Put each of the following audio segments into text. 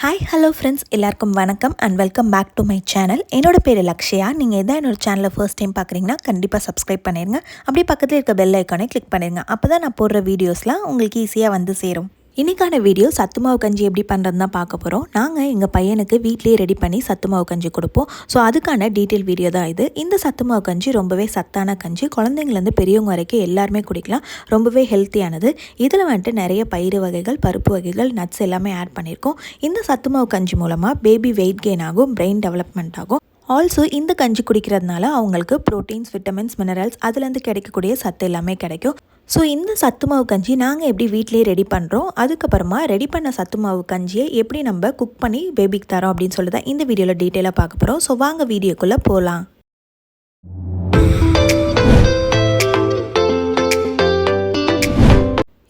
Hi hello friends, எல்லாருக்கும் வணக்கம் and welcome back to my channel. என்னோட பேர் லக்ஷயா. நீங்கள் எதாவது என்னோட சேனலை ஃபர்ஸ்ட் டைம் பார்க்குறீங்கன்னா கண்டிப்பாக சப்ஸ்கிரைப் பண்ணிடுங்க. அப்படியே பக்கத்தில் இருக்க பெல் ஐக்கானை கிளிக் பண்ணிடுங்க. அப்போ தான் நான் போடுற வீடியோஸ்லாம் உங்களுக்கு ஈஸியாக வந்து சேரும். இன்றைக்கான வீடியோ சத்து மாவு கஞ்சி எப்படி பண்ணுறது தான் பார்க்க போகிறோம். நாங்கள் எங்கள் பையனுக்கு வீட்லேயே ரெடி பண்ணி சத்து மாவு கஞ்சி கொடுப்போம். ஸோ அதுக்கான டீட்டெயில் வீடியோ தான் இது. இந்த சத்து மாவு கஞ்சி ரொம்பவே சத்தான கஞ்சி. குழந்தைங்கலேருந்து பெரியவங்க வரைக்கும் எல்லாருமே குடிக்கலாம். ரொம்பவே ஹெல்த்தியானது. இதில் வந்துட்டு நிறைய பயிறு வகைகள், பருப்பு வகைகள், நட்ஸ் எல்லாமே ஆட் பண்ணியிருக்கோம். இந்த சத்து மாவு கஞ்சி மூலமாக பேபி வெயிட் கெயின் ஆகும், பிரெயின் டெவலப்மெண்ட் ஆகும். ஆல்சோ இந்த கஞ்சி குடிக்கிறதுனால அவங்களுக்கு ப்ரோட்டீன்ஸ், விட்டமின்ஸ், மினரல்ஸ் அதுலேருந்து கிடைக்கக்கூடிய சத்து எல்லாமே கிடைக்கும். ஸோ இந்த சத்து மாவு கஞ்சி நாங்கள் எப்படி வீட்டிலேயே ரெடி பண்ணுறோம், அதுக்கப்புறமா ரெடி பண்ண சத்து மாவு கஞ்சியை எப்படி நம்ம குக் பண்ணி பேபிக்கு தரோம் அப்படின்னு சொல்லி தான் இந்த வீடியோவில் டீட்டெயிலாக பார்க்க போகிறோம். ஸோ வாங்க வீடியோக்குள்ளே போகலாம்.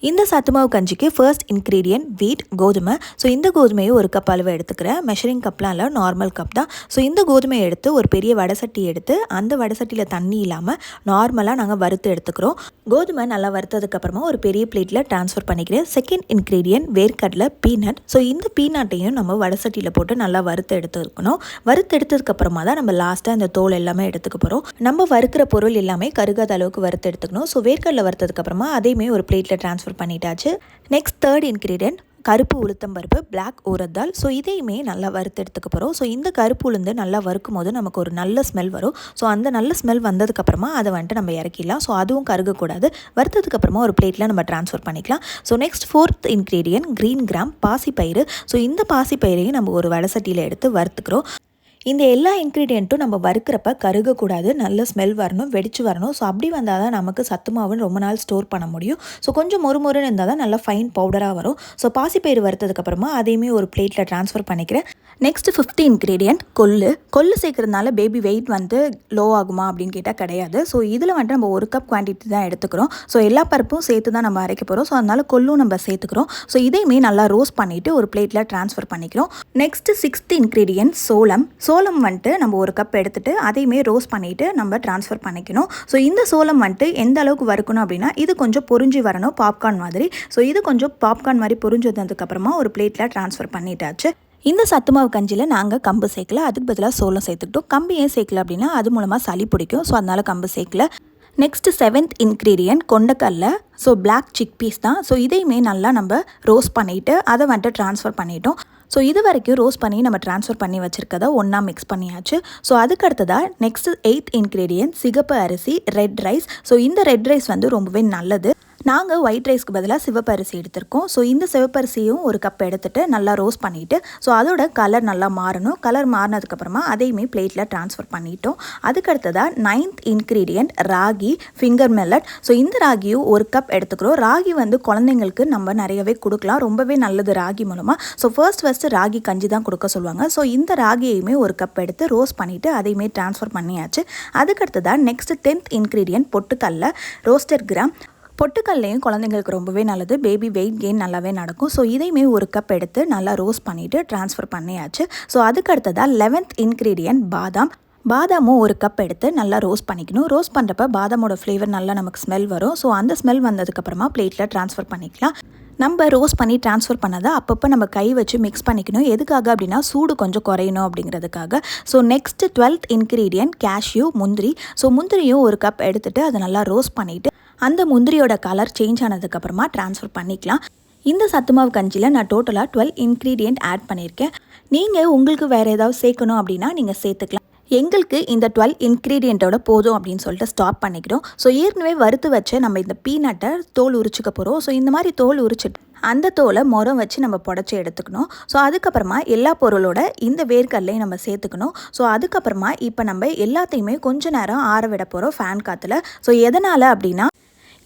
இந்த சத்து மாவு கஞ்சிக்கு ஃபர்ஸ்ட் இன்க்ரீடியன்ட் வீட், கோதுமை. ஸோ இந்த கோதுமையை ஒரு கப் அளவு எடுத்துக்கிறேன். மெஷரிங் கப்லாம் இல்லை, நார்மல் கப் தான். ஸோ இந்த கோதுமையை எடுத்து ஒரு பெரிய வடசட்டி எடுத்து அந்த வடசட்டியில் தண்ணி இல்லாமல் நார்மலாக நாங்கள் வறுத்து எடுத்துக்கிறோம். கோதுமை நல்லா வறுத்ததுக்கப்புறமா ஒரு பெரிய பிளேட்டில் ட்ரான்ஸ்ஃபர் பண்ணிக்கிறேன். செகண்ட் இன்க்ரீடியன்ட் வேர்க்கடலை, பீனட். ஸோ இந்த பீனட்டையும் நம்ம வடசட்டியில் போட்டு நல்லா வறுத்து எடுத்துக்கணும். வறுத்து எடுத்ததுக்கப்புறமா தான் நம்ம லாஸ்ட்டாக இந்த தோல் எல்லாமே எடுத்துக்க போகிறோம். நம்ம வறுக்கிற பொருள் எல்லாமே கருகாத அளவுக்கு வறுத்து எடுத்துக்கணும். ஸோ வேர்க்கடலை வறுத்ததுக்கப்புறமா அதையுமே ஒரு பிளேட்டில் ட்ரான்ஸ்ஃபர் பண்ணிட்டாச்சு. நெக்ஸ்ட் தேர்ட் இன்க்ரீடியன்ட் கருப்பு உளுத்தம்பருப்பு, பிளாக் ஊரத்தால். ஸோ இதையுமே நல்லா வறுத்து எடுத்துக்க போகிறோம். ஸோ இந்த கருப்பு உளுந்து நல்லா வறுக்கும் போது நமக்கு ஒரு நல்ல ஸ்மெல் வரும். ஸோ அந்த நல்ல ஸ்மெல் வந்ததுக்கப்புறமா அதை வந்துட்டு நம்ம இறக்கிடலாம். ஸோ அதுவும் கருகக்கூடாது. வறுத்ததுக்கப்புறமா ஒரு பிளேட்டில் நம்ம ட்ரான்ஸ்ஃபர் பண்ணிக்கலாம். So next fourth ingredient green gram, பாசிப்பயிறு. ஸோ இந்த பாசிப்பயிரையும் நம்ம ஒரு வடசட்டியில் எடுத்து வறுத்துக்கிறோம். இந்த எல்லா இன்க்ரீடியண்ட்டும் நம்ம வறுக்கிறப்ப கருகக்கூடாது, நல்ல ஸ்மெல் வரணும், வெடிச்சு வரணும். ஸோ அப்படி வந்தால் தான் நமக்கு சத்து மாவுன்னு ரொம்ப நாள் ஸ்டோர் பண்ண முடியும். ஸோ கொஞ்சம் மொறுமொறுன்னு இருந்தால் தான் நல்லா ஃபைன் பவுடராக வரும். ஸோ பாசிப்பயிறு வறுத்ததுக்கப்புறமா அதையுமே ஒரு பிளேட்டில் ட்ரான்ஸ்ஃபர் பண்ணிக்கிறேன். நெக்ஸ்ட் ஃபிஃப்த் இன்க்ரீடியன்ட் கொள்ளு சேர்க்கறதுனால பேபி வெயிட் வந்து லோ ஆகுமா அப்படின்னு கேட்டால் கிடையாது. ஸோ இதில் வந்துட்டு நம்ம ஒரு கப் குவான்டிட்டி தான் எடுத்துக்கிறோம். ஸோ எல்லா பருப்பும் சேர்த்து தான் நம்ம அரைக்க போகிறோம். ஸோ அதனால கொள்ளும் நம்ம சேர்த்துக்கிறோம். ஸோ இதையுமே நல்லா ரோஸ்ட் பண்ணிவிட்டு ஒரு பிளேட்டில் ட்ரான்ஸ்ஃபர் பண்ணிக்கிறோம். நெக்ஸ்ட் சிக்ஸ்த் இன்க்ரீடியன்ட் சோளம் வந்துட்டு நம்ம ஒரு கப் எடுத்துகிட்டு அதையுமே ரோஸ்ட் பண்ணிவிட்டு நம்ம ட்ரான்ஸ்ஃபர் பண்ணிக்கணும். ஸோ இந்த சோளம் வந்துட்டு எந்த அளவுக்கு வறுக்கணும் அப்படின்னா இது கொஞ்சம் பொரிஞ்சு வரணும், பாப்கார்ன் மாதிரி. ஸோ இது கொஞ்சம் பாப்கார்ன் மாதிரி பொரிஞ்சு வந்ததுக்கப்புறமா ஒரு பிளேட்டில் ட்ரான்ஸ்ஃபர் பண்ணிட்டாச்சு. இந்த சத்து மாவு கஞ்சியில் நாங்கள் கம்பு சேர்க்கல, அதுக்கு பதிலாக சோளம் சேர்த்துக்கிட்டோம். கம்பு ஏன் சேர்க்கல அப்படின்னா அது மூலமாக சளி பிடிக்கும். ஸோ அதனால் கம்பு சேர்க்கல. நெக்ஸ்ட் செவன்த் இன்க்ரீடியன்ட் கொண்டக்கடலை. ஸோ பிளாக் சிக் பீஸ் தான். ஸோ இதையுமே நல்லா நம்ம ரோஸ்ட் பண்ணிவிட்டு அதை வந்துட்டு ட்ரான்ஸ்ஃபர் பண்ணிட்டோம். ஸோ இது வரைக்கும் ரோஸ்ட் பண்ணி நம்ம ட்ரான்ஸ்ஃபர் பண்ணி வச்சுருக்கதை ஒன்றா மிக்ஸ் பண்ணியாச்சு. ஸோ அதுக்கு அடுத்ததாக நெக்ஸ்ட் எய்த் இன்க்ரீடியன்ட் சிகப்பு அரிசி, ரெட் ரைஸ். ஸோ இந்த ரெட் ரைஸ் வந்து ரொம்பவே நல்லது. நாங்கள் ஒயிட் ரைஸ்க்கு பதிலாக சிவப்பு அரிசி எடுத்திருக்கோம். ஸோ இந்த சிவப்பரிசியும் ஒரு கப் எடுத்துகிட்டு நல்லா ரோஸ்ட் பண்ணிவிட்டு ஸோ அதோட கலர் நல்லா மாறணும். கலர் மாறினதுக்கப்புறமா அதையுமே பிளேட்டில் ட்ரான்ஸ்ஃபர் பண்ணிட்டோம். அதுக்கடுத்ததாக ninth ingredient ragi, finger millet. So இந்த ராகியும் ஒரு கப் எடுத்துக்கிறோம். ராகி வந்து குழந்தைங்களுக்கு நம்ம நிறையவே கொடுக்கலாம், ரொம்பவே நல்லது ராகி மூலமாக. ஸோ ஃபர்ஸ்ட் ராகி கஞ்சி தான் கொடுக்க சொல்லுவாங்க. ஸோ இந்த ராகியையுமே ஒரு கப் எடுத்து ரோஸ்ட் பண்ணிவிட்டு அதையுமே ட்ரான்ஸ்ஃபர் பண்ணியாச்சு. அதுக்கடுத்ததாக நெக்ஸ்ட் 10th இன்க்ரீடியன்ட் பொட்டுக்கடலை, ரோஸ்டட் கிராம். பொட்டுக்கல்லையும் குழந்தைங்களுக்கு ரொம்பவே நல்லது, பேபி வெயிட் கெயின் நல்லாவே நடக்கும். ஸோ இதையுமே ஒரு கப் எடுத்து நல்லா ரோஸ்ட் பண்ணிவிட்டு ட்ரான்ஸ்ஃபர் பண்ணியாச்சு. ஸோ அதுக்கடுத்ததாக 11th இன்க்ரீடியன்ட் பாதாமும் ஒரு கப் எடுத்து நல்லா ரோஸ்ட் பண்ணிக்கணும். ரோஸ்ட் பண்ணுறப்ப பாதாமோட ஃப்ளேவர் நல்லா நமக்கு ஸ்மெல் வரும். ஸோ அந்த ஸ்மெல் வந்ததுக்கப்புறமா பிளேட்டில் ட்ரான்ஸ்ஃபர் பண்ணிக்கலாம். நம்ம ரோஸ்ட் பண்ணி ட்ரான்ஸ்ஃபர் பண்ணதை அப்பப்போ நம்ம கை வச்சு மிக்ஸ் பண்ணிக்கணும். எதுக்காக அப்படின்னா சூடு கொஞ்சம் குறையணும் அப்படிங்கிறதுக்காக. So next 12th ingredient cashew, முந்திரி. ஸோ முந்திரியும் ஒரு கப் எடுத்துகிட்டு அதை நல்லா ரோஸ்ட் பண்ணிவிட்டு அந்த முந்திரியோட கலர் சேஞ்ச் ஆனதுக்கப்புறமா ட்ரான்ஸ்ஃபர் பண்ணிக்கலாம். இந்த சத்து மாவு கஞ்சியில் நான் டோட்டலாக 12 இன்க்ரீடியன்ட் ஆட் பண்ணியிருக்கேன். நீங்கள் உங்களுக்கு வேறு ஏதாவது சேர்க்கணும் அப்படின்னா நீங்கள் சேர்த்துக்கலாம். எங்களுக்கு இந்த 12 இன்க்ரீடியண்ட்டோட போதும் அப்படின்னு சொல்லிட்டு ஸ்டாப் பண்ணிக்கிறோம். ஸோ ஏற்கனவே வறுத்து வச்சு நம்ம இந்த பீனட்டை தோல் உரிச்சிக்க போகிறோம். ஸோ இந்த மாதிரி தோல் உரிச்சிட்டு அந்த தோலை முறம் வச்சு நம்ம புடச்சி எடுத்துக்கணும். ஸோ அதுக்கப்புறமா எல்லா பொருளோட இந்த வேர்க்கடலையும் நம்ம சேர்த்துக்கணும். ஸோ அதுக்கப்புறமா இப்போ நம்ம எல்லாத்தையுமே கொஞ்ச நேரம் ஆற விட போகிறோம் ஃபேன் காற்றுல. ஸோ எதனால் அப்படின்னா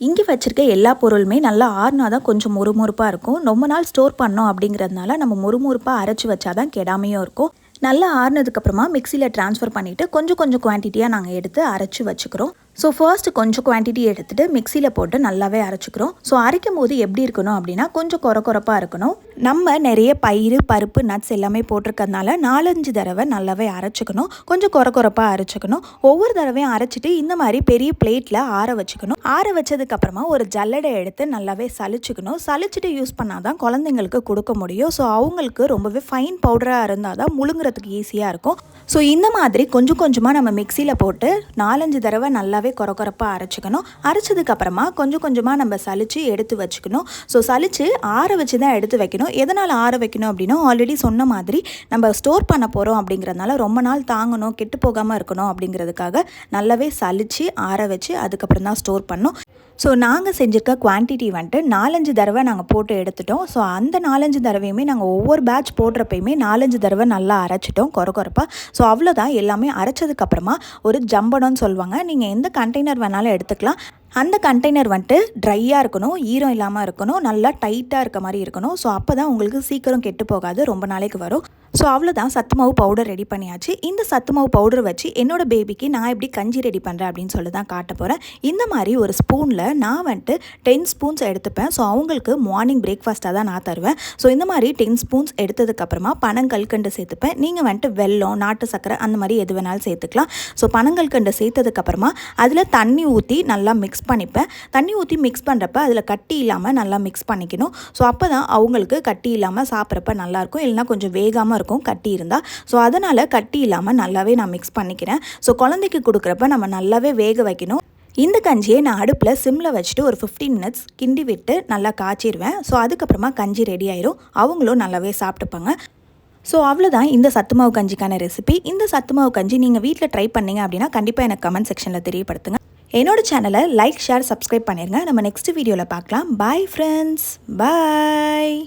இங்கே வச்சுருக்க எல்லா பொருளுமே நல்லா ஆறுனா தான் கொஞ்சம் முறுமுறுப்பாக இருக்கும். ரொம்ப நாள் ஸ்டோர் பண்ணோம் அப்படிங்கிறதுனால நம்ம முறுமுறுப்பாக அரைச்சி வச்சா தான் கெடாமையும் இருக்கும். நல்லா ஆறுனதுக்கப்புறமா மிக்சியில் ட்ரான்ஸ்ஃபர் பண்ணிவிட்டு கொஞ்சம் குவான்டிட்டியாக நாங்கள் எடுத்து அரைச்சி வச்சுக்கிறோம். ஸோ ஃபர்ஸ்ட்டு கொஞ்சம் குவான்டிட்டி எடுத்துகிட்டு மிக்சியில் போட்டு நல்லாவே அரைச்சிக்கிறோம். ஸோ அரைக்கும் போது எப்படி இருக்கணும் அப்படின்னா கொஞ்சம் கொரப்பாக இருக்கணும். நம்ம நிறைய பயிறு பருப்பு நட்ஸ் எல்லாமே போட்டிருக்கறதுனால 4-5 தடவை நல்லாவே அரைச்சிக்கணும். கொஞ்சம் கொரப்பாக அரைச்சிக்கணும். ஒவ்வொரு தடவையும் அரைச்சிட்டு இந்த மாதிரி பெரிய பிளேட்டில் ஆற வச்சுக்கணும். ஆற வச்சதுக்கப்புறமா ஒரு ஜல்லடை எடுத்து நல்லாவே சலிச்சுக்கணும். சலிச்சுட்டு யூஸ் பண்ணால் தான் குழந்தைங்களுக்கு கொடுக்க முடியும். ஸோ அவங்களுக்கு ரொம்பவே ஃபைன் பவுடராக இருந்தால் தான் முழுங்குறதுக்கு ஈஸியாக இருக்கும். ஸோ இந்த மாதிரி கொஞ்சம் கொஞ்சமாக நம்ம மிக்சியில் போட்டு 4-5 தடவை நல்லாவே கொரப்பாக அரைச்சிக்கணும். அரைச்சதுக்கப்புறமா கொஞ்சம் கொஞ்சமாக நம்ம சலிச்சு எடுத்து வச்சுக்கணும். ஸோ சலிச்சு ஆற வச்சு தான் எடுத்து வைக்கணும். எதனால் ஆற வைக்கணும் அப்படின்னா ஆல்ரெடி சொன்ன மாதிரி நம்ம ஸ்டோர் பண்ண போகிறோம் அப்படிங்கிறதுனால ரொம்ப நாள் தாங்கணும், கெட்டு போகாமல் இருக்கணும் அப்படிங்கிறதுக்காக நல்லாவே சலிச்சு ஆற வச்சு அதுக்கப்புறம் தான் ஸ்டோர் பண்ணணும். ஸோ நாங்கள் செஞ்சுருக்க குவான்டிட்டி வந்துட்டு 4-5 தடவை நாங்கள் போட்டு எடுத்துட்டோம். ஸோ அந்த 4-5 தடவையுமே நாங்கள் ஒவ்வொரு பேட்ச் போடுறப்பயுமே 4-5 தடவை நல்லா அரைச்சிட்டோம் கொரப்பாக. ஸோ அவ்வளோதான். எல்லாமே அரைச்சதுக்கப்புறமா ஒரு ஜம்படம்னு சொல்லுவாங்க. நீங்கள் எந்த கண்டெய்னர் வேணாலும் எடுத்துக்கலாம். அந்த கண்டெய்னர் வந்துட்டு ட்ரையாக இருக்கணும், ஈரம் இல்லாமல் இருக்கணும், நல்லா டைட்டாக இருக்க மாதிரி இருக்கணும். ஸோ அப்போ தான் உங்களுக்கு சீக்கிரம் கெட்டு போகாது, ரொம்ப நாளைக்கு வரும். ஸோ அவ்வளோதான், சத்து மாவு பவுடர் ரெடி பண்ணியாச்சு. இந்த சத்து மாவு பவுடர் வச்சு என்னோடய பேபிக்கு நான் எப்படி கஞ்சி ரெடி பண்ணுறேன் அப்படின்னு சொல்லி தான் காட்ட போகிறேன். இந்த மாதிரி ஒரு ஸ்பூனில் நான் வந்துட்டு 10 ஸ்பூன்ஸ் எடுத்துப்பேன். ஸோ அவங்களுக்கு மார்னிங் பிரேக்ஃபாஸ்ட்டாக தான் நான் தருவேன். ஸோ இந்த மாதிரி 10 ஸ்பூன்ஸ் எடுத்ததுக்கப்புறமா பனங்கல்கண்டு சேர்த்துப்பேன். நீங்கள் வந்துட்டு வெல்லம், நாட்டு சக்கரை அந்த மாதிரி எது வேணாலும் சேர்த்துக்கலாம். ஸோ பனங்கல்கண்டு சேர்த்ததுக்கப்புறமா அதில் தண்ணி ஊற்றி நல்லா மிக்ஸ் பண்ணிப்பேன். தண்ணி ஊற்றி மிக்ஸ் பண்ணுறப்ப அதில் கட்டி இல்லாமல் நல்லா மிக்ஸ் பண்ணிக்கணும். ஸோ அப்போ தான் அவங்களுக்கு கட்டி இல்லாமல் சாப்பிட்றப்ப நல்லாயிருக்கும். இல்லைனா கொஞ்சம் வேகாமல் இருக்கும் கட்டி இருந்தால். ஸோ அதனால் கட்டி இல்லாமல் நல்லாவே நான் மிக்ஸ் பண்ணிக்கிறேன். ஸோ குழந்தைக்கு கொடுக்குறப்ப நம்ம நல்லாவே வேக வைக்கணும். இந்த கஞ்சியை நான் அடுப்பில் சிம்மில் வச்சுட்டு ஒரு 15 மினிட்ஸ் கிண்டி விட்டு நல்லா காய்ச்சிடுவேன். ஸோ அதுக்கப்புறமா கஞ்சி ரெடி ஆயிரும். அவங்களும் நல்லாவே சாப்பிட்டுப்பாங்க. ஸோ அவ்வளோதான் இந்த சத்துமாவு கஞ்சிக்கான ரெசிபி. இந்த சத்துமாவு கஞ்சி நீங்கள் வீட்டில் ட்ரை பண்ணீங்க அப்படின்னா கண்டிப்பாக எனக்கு கமெண்ட் செக்ஷனில் தெரியப்படுத்துங்க. என்னோட சேனலை லைக், ஷேர், சப்ஸ்கிரைப் பண்ணிடுங்க. நம்ம நெக்ஸ்ட் வீடியோவில் பார்க்கலாம். பாய் ஃப்ரெண்ட்ஸ், பாய்.